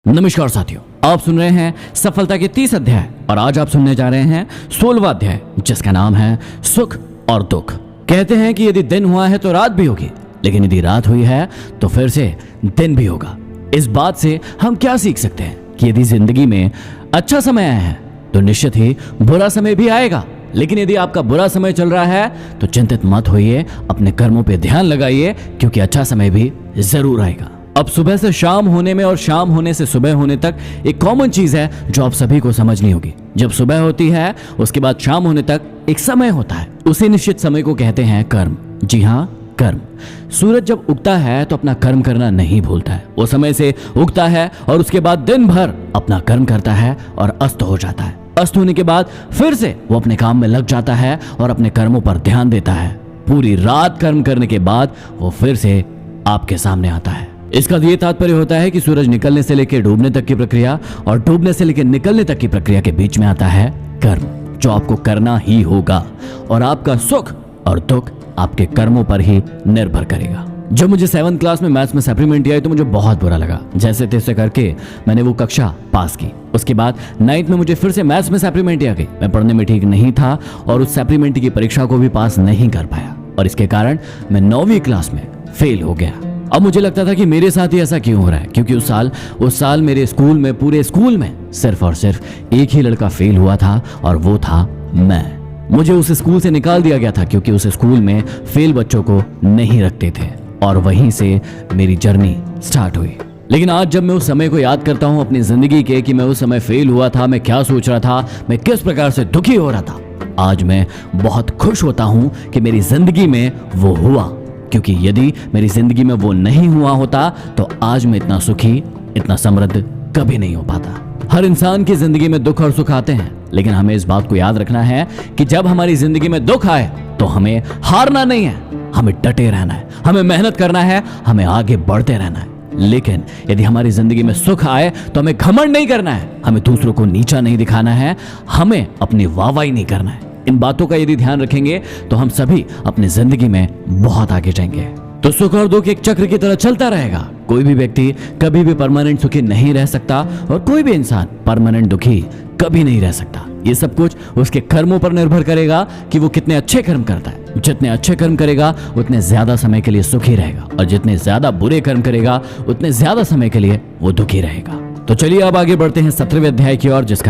नमस्कार साथियों, आप सुन रहे हैं सफलता के 30 अध्याय और आज आप सुनने जा रहे हैं 16वां अध्याय जिसका नाम है सुख और दुख। कहते हैं कि यदि दिन हुआ है तो रात भी होगी, लेकिन यदि रात हुई है तो फिर से दिन भी होगा। इस बात से हम क्या सीख सकते हैं कि यदि जिंदगी में अच्छा समय आया है तो निश्चित ही बुरा समय भी आएगा। लेकिन यदि आपका बुरा समय चल रहा है तो चिंतित मत होइए, अपने कर्मों पे ध्यान लगाइए क्योंकि अच्छा समय भी जरूर आएगा। अब सुबह से शाम होने में और शाम होने से सुबह होने तक एक कॉमन चीज है जो आप सभी को समझनी होगी। जब सुबह होती है उसके बाद शाम होने तक एक समय होता है, उसी निश्चित समय को कहते हैं कर्म। जी हाँ, कर्म। सूरज जब उगता है तो अपना कर्म करना नहीं भूलता है, वो समय से उगता है और उसके बाद दिन भर अपना कर्म करता है और अस्त हो जाता है। अस्त होने के बाद फिर से वो अपने काम में लग जाता है और अपने कर्मों पर ध्यान देता है। पूरी रात कर्म करने के बाद वो फिर से आपके सामने आता है। इसका ये तात्पर्य होता है कि सूरज निकलने से लेकर डूबने तक की प्रक्रिया और डूबने से लेकर निकलने तक की प्रक्रिया के बीच में आता है कर्म, जो आपको करना ही होगा और आपका सुख और दुख आपके कर्मों पर ही निर्भर करेगा। जब मुझे 7th क्लास में मैथ्स में सप्लीमेंट्री आई तो मुझे बहुत बुरा लगा। जैसे तैसे करके मैंने वो कक्षा पास की। उसके बाद 9th में मुझे फिर से मैथ्स में सप्लीमेंट्री आ गई। मैं पढ़ने में ठीक नहीं था और उस सप्लीमेंट्री की परीक्षा को भी पास नहीं कर पाया और इसके कारण मैं 9वीं क्लास में फेल हो गया। अब मुझे लगता था कि मेरे साथ ही ऐसा क्यों हो रहा है, क्योंकि उस साल मेरे स्कूल में, पूरे स्कूल में सिर्फ और सिर्फ एक ही लड़का फेल हुआ था और वो था मैं। मुझे उस स्कूल से निकाल दिया गया था क्योंकि उस स्कूल में फेल बच्चों को नहीं रखते थे और वहीं से मेरी जर्नी स्टार्ट हुई। लेकिन आज जब मैं उस समय को याद करता हूँ अपनी जिंदगी के कि मैं उस समय फेल हुआ था, मैं क्या सोच रहा था, मैं किस प्रकार से दुखी हो रहा था, आज मैं बहुत खुश होता हूँ कि मेरी जिंदगी में वो हुआ। क्योंकि यदि मेरी जिंदगी में वो नहीं हुआ होता तो आज मैं इतना सुखी, इतना समृद्ध कभी नहीं हो पाता। हर इंसान की जिंदगी में दुख और सुख आते हैं, लेकिन हमें इस बात को याद रखना है कि जब हमारी जिंदगी में दुख आए तो हमें हारना नहीं है, हमें डटे रहना है, हमें मेहनत करना है, हमें आगे बढ़ते रहना है। लेकिन यदि हमारी जिंदगी में सुख आए तो हमें घमंड नहीं करना है, हमें दूसरों को नीचा नहीं दिखाना है, हमें अपनी वाहवाही नहीं करना है। इन बातों का यदि ध्यान रखेंगे तो हम सभी अपनी जिंदगी में बहुत आगे जाएंगे। तो सुख और दुख एक चक्र की तरह चलता रहेगा। कोई भी व्यक्ति कभी भी परमानेंट सुखी नहीं रह सकता और कोई भी इंसान परमानेंट दुखी कभी नहीं रह सकता। ये सब कुछ उसके कर्मों पर निर्भर करेगा कि वो कितने अच्छे कर्म करता है। जितने अच्छे कर्म करेगा उतने ज्यादा समय के लिए सुखी रहेगा और जितने ज्यादा बुरे कर्म करेगा उतने ज्यादा समय के लिए वो दुखी रहेगा। तो चलिए अब आगे बढ़ते हैं 17वें अध्याय की ओर जिसका